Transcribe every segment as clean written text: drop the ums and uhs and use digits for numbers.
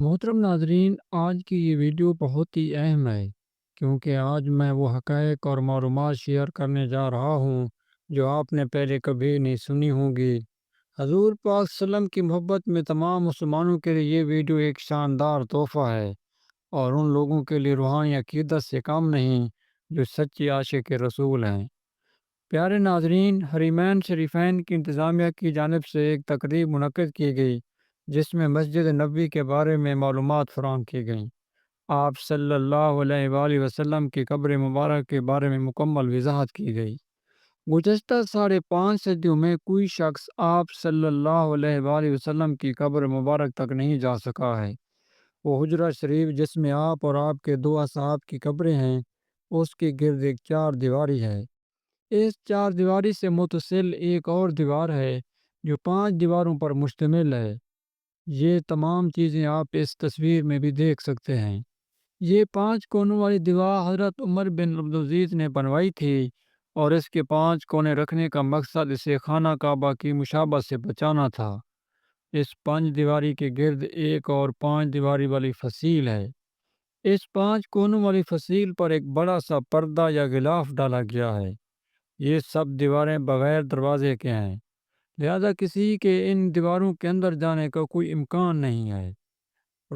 محترم ناظرین، آج کی یہ ویڈیو بہت ہی اہم ہے کیونکہ آج میں وہ حقائق اور معلومات شیئر کرنے جا رہا ہوں جو آپ نے پہلے کبھی نہیں سنی ہوں گی۔ حضور پاک صلی اللہ علیہ وسلم کی محبت میں تمام مسلمانوں کے لیے یہ ویڈیو ایک شاندار تحفہ ہے، اور ان لوگوں کے لیے روحانی عقیدت سے کم نہیں جو سچی عاشق رسول ہیں۔ پیارے ناظرین، حرمین شریفین کی انتظامیہ کی جانب سے ایک تقریب منعقد کی گئی جس میں مسجد نبوی کے بارے میں معلومات فراہم کی گئیں۔ آپ صلی اللہ علیہ وآلہ وسلم کی قبر مبارک کے بارے میں مکمل وضاحت کی گئی۔ گزشتہ 5.5 صدیوں میں کوئی شخص آپ صلی اللہ علیہ وآلہ وسلم کی قبر مبارک تک نہیں جا سکا ہے۔ وہ حجرہ شریف جس میں آپ اور آپ کے دو اصحاب کی قبریں ہیں، اس کے گرد ایک چار دیواری ہے۔ اس چار دیواری سے متصل ایک اور دیوار ہے جو 5 دیواروں پر مشتمل ہے۔ یہ تمام چیزیں آپ اس تصویر میں بھی دیکھ سکتے ہیں۔ یہ 5 کونوں والی دیوار حضرت عمر بن عبدالعزیز نے بنوائی تھی، اور اس کے 5 کونے رکھنے کا مقصد اسے خانہ کعبہ کی مشابہت سے بچانا تھا۔ اس 5 دیواری کے گرد ایک اور 5 دیواری والی فصیل ہے۔ اس 5 کونوں والی فصیل پر ایک بڑا سا پردہ یا غلاف ڈالا گیا ہے۔ یہ سب دیواریں بغیر دروازے کے ہیں، لہذا کسی کے ان دیواروں کے اندر جانے کا کوئی امکان نہیں ہے۔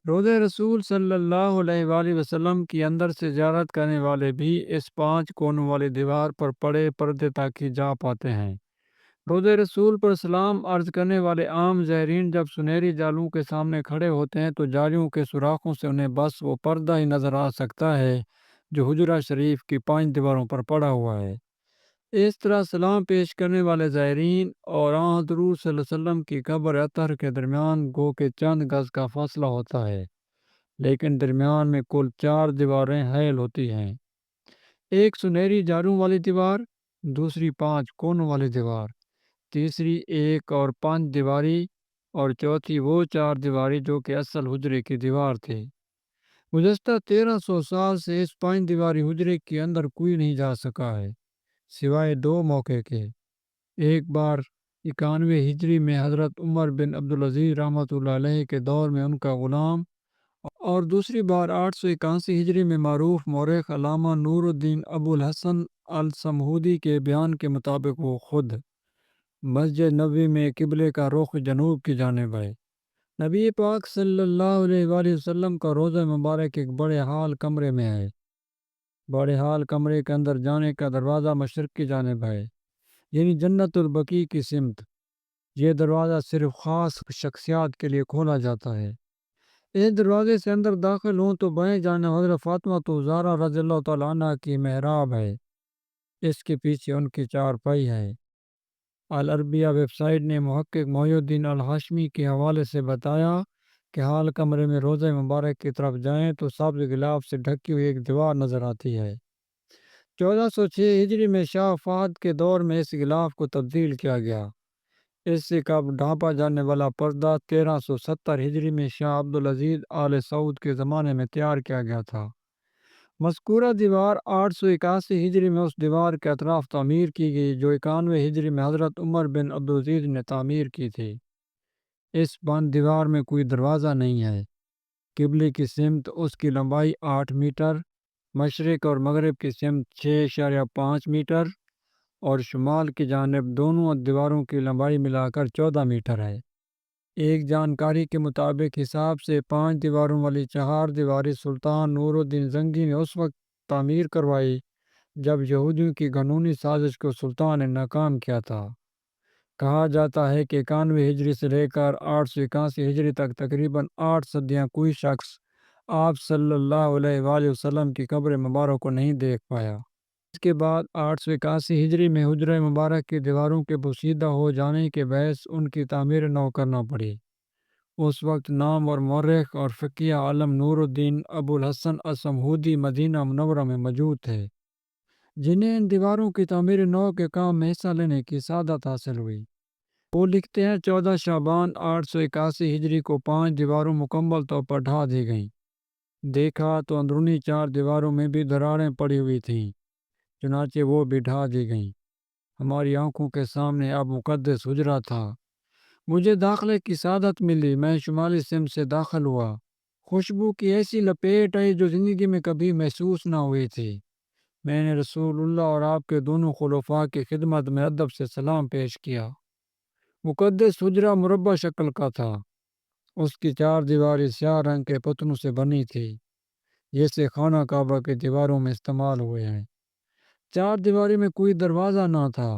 روضہ رسول صلی اللہ علیہ وآلہ وسلم کی اندر سے زیارت کرنے والے بھی اس 5 کونوں والی دیوار پر پڑے پردے تک ہی جا پاتے ہیں۔ روضہ رسول پر سلام عرض کرنے والے عام زائرین جب سنہری جالوں کے سامنے کھڑے ہوتے ہیں تو جالیوں کے سوراخوں سے انہیں بس وہ پردہ ہی نظر آ سکتا ہے جو حجرہ شریف کی 5 دیواروں پر پڑا ہوا ہے۔ اس طرح سلام پیش کرنے والے زائرین اور آن حضور صلی اللہ علیہ وسلم کی قبر اطہر کے درمیان گو کہ چند گز کا فاصلہ ہوتا ہے، لیکن درمیان میں کل 4 دیواریں حائل ہوتی ہیں۔ ایک سنہری جاروں والی دیوار، دوسری 5 کونوں والی دیوار، تیسری ایک اور 5 دیواری، اور چوتھی وہ 4 دیواری جو کہ اصل حجرے کی دیوار تھی۔ گزشتہ 1300 سال سے اس 5 دیواری حجرے کے اندر کوئی نہیں جا سکا ہے سوائے 2 موقع کے۔ ایک بار 91 ہجری میں حضرت عمر بن عبدالعزیز رحمۃ اللہ علیہ کے دور میں ان کا غلام، اور دوسری بار 881 ہجری میں معروف مورخ علامہ نور الدین ابو الحسن الصمہودی کے بیان کے مطابق وہ خود مسجد نبوی میں قبلے کا رخ جنوب کی جانب ہے۔ نبی پاک صلی اللہ علیہ وآلہ وسلم کا روضہ مبارک ایک بڑے حال کمرے میں ہے۔ بڑے حال کمرے کے اندر جانے کا دروازہ مشرق کی جانب ہے، یعنی جنت البقیع کی سمت۔ یہ دروازہ صرف خاص شخصیات کے لیے کھولا جاتا ہے۔ اس دروازے سے اندر داخل ہوں تو بائیں جانب حضرت فاطمہ زہرا رضی اللہ تعالیٰ عنہ کی محراب ہے۔ اس کے پیچھے ان کی چارپائی ہے۔ العربیہ ویب سائٹ نے محقق محی الدین الہاشمی کے حوالے سے بتایا کہ حال کمرے میں روضہ مبارک کی طرف جائیں تو سبز غلاف سے ڈھکی ہوئی ایک دیوار نظر آتی ہے۔ 1406 ہجری میں شاہ فہد کے دور میں اس غلاف کو تبدیل کیا گیا۔ اس سے قبل ڈھانپا جانے والا پردہ 1370 ہجری میں شاہ عبدالعزیز آل سعود کے زمانے میں تیار کیا گیا تھا۔ مذکورہ دیوار 881 ہجری میں اس دیوار کے اطراف تعمیر کی گئی جو 91 ہجری میں حضرت عمر بن عبدالعزیز نے تعمیر کی تھی۔ اس بند دیوار میں کوئی دروازہ نہیں ہے۔ قبلے کی سمت اس کی لمبائی 8 میٹر، مشرق اور مغرب کی سمت 6.5 میٹر، اور شمال کی جانب دونوں دیواروں کی لمبائی ملا کر 14 میٹر ہے۔ ایک جانکاری کے مطابق حساب سے 5 دیواروں والی 4 دیواری سلطان نور الدین زنگی نے اس وقت تعمیر کروائی جب یہودیوں کی گھنونی سازش کو سلطان نے ناکام کیا تھا۔ کہا جاتا ہے کہ 91 ہجری سے لے کر 881 ہجری تک تقریباً 8 صدیاں کوئی شخص آپ صلی اللہ علیہ وآلہ وسلم کی قبر مبارک کو نہیں دیکھ پایا۔ اس کے بعد 881 ہجری میں حجرہ مبارک کی دیواروں کے پوشیدہ ہو جانے کے باعث ان کی تعمیر نو کرنا پڑی۔ اس وقت نامور مورخ اور فقیہ عالم نور الدین ابو الحسن الصمہودی مدینہ منورہ میں موجود تھے، جنہیں ان دیواروں کی تعمیر نو کے کام میں حصہ لینے کی سعادت حاصل ہوئی۔ وہ لکھتے ہیں 14 شعبان 881 ہجری کو 5 دیواروں مکمل طور پر ڈھا دی گئیں۔ دیکھا تو اندرونی 4 دیواروں میں بھی دراڑیں پڑی ہوئی تھیں، چنانچہ وہ بھی ڈھا دی گئیں۔ ہماری آنکھوں کے سامنے اب مقدس حجرہ تھا۔ مجھے داخلے کی سعادت ملی۔ میں شمالی سمت سے داخل ہوا خوشبو کی ایسی لپیٹ آئی جو زندگی میں کبھی محسوس نہ ہوئی تھی۔ میں نے رسول اللہ اور آپ کے دونوں خلفاء کی خدمت میں ادب سے سلام پیش کیا۔ مقدس حجرہ مربع شکل کا تھا۔ اس کی چار دیواری سیاہ رنگ کے پتھروں سے بنی تھی، جیسے خانہ کعبہ کی دیواروں میں استعمال ہوئے ہیں۔ چار دیواری میں کوئی دروازہ نہ تھا۔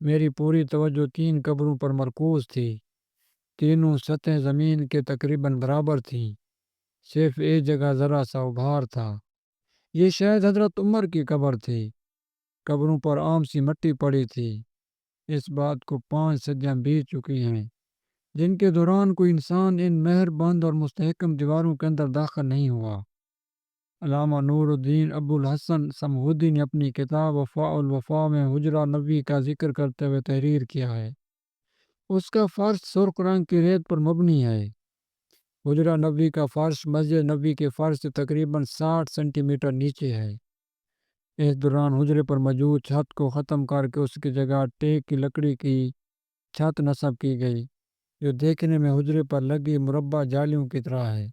میری پوری توجہ تین قبروں پر مرکوز تھی۔ تینوں سطح زمین کے تقریباً برابر تھیں، صرف ایک جگہ ذرا سا ابھار تھا۔ یہ شاید حضرت عمر کی قبر تھی۔ قبروں پر عام سی مٹی پڑی تھی۔ اس بات کو 5 صدیاں بیت چکی ہیں، جن کے دوران کوئی انسان ان مہر بند اور مستحکم دیواروں کے اندر داخل نہیں ہوا۔ علامہ نور الدین ابو الحسن سمہودی نے اپنی کتاب وفاء الوفا میں حجرہ نبوی کا ذکر کرتے ہوئے تحریر کیا ہے۔ اس کا فرش سرخ رنگ کی ریت پر مبنی ہے۔ حجرہ نبوی کا فرش مسجد نبوی کے فرش سے تقریباً 60 سینٹی میٹر نیچے ہے۔ اس دوران حجرے پر موجود چھت کو ختم کر کے اس کی جگہ ٹیک کی لکڑی کی چھت نصب کی گئی، جو دیکھنے میں حجرے پر لگی مربع جالیوں کی طرح ہے۔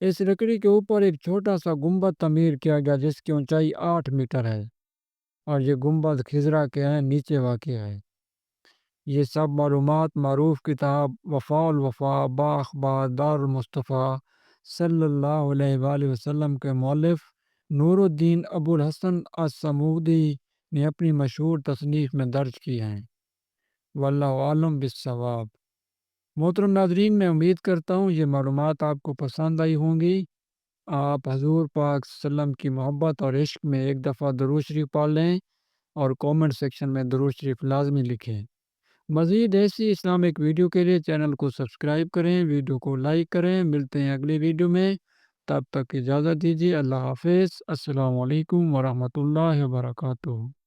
اس لکڑی کے اوپر ایک چھوٹا سا گنبد تعمیر کیا گیا جس کی اونچائی 8 میٹر ہے، اور یہ گنبد خضرا کے عین نیچے واقع ہے۔ یہ سب معلومات معروف کتاب وفاء الوفا باخبار دار المصطفیٰ صلی اللہ علیہ وآلہ وسلم کے مؤلف نور الدین ابو الحسن الصمودی نے اپنی مشہور تصنیف میں درج کی ہیں۔ واللہ عالم بالصواب۔ محترم ناظرین، میں امید کرتا ہوں یہ معلومات آپ کو پسند آئی ہوں گی۔ آپ حضور پاک صلی اللہ علیہ وسلم کی محبت اور عشق میں ایک دفعہ درود شریف پڑھ لیں اور کومنٹ سیکشن میں درود شریف لازمی لکھیں۔ مزید ایسی اسلامک ویڈیو کے لیے چینل کو سبسکرائب کریں، ویڈیو کو لائک کریں۔ ملتے ہیں اگلی ویڈیو میں، تب تک اجازت دیجیے۔ اللہ حافظ۔ السلام علیکم ورحمۃ اللہ وبرکاتہ۔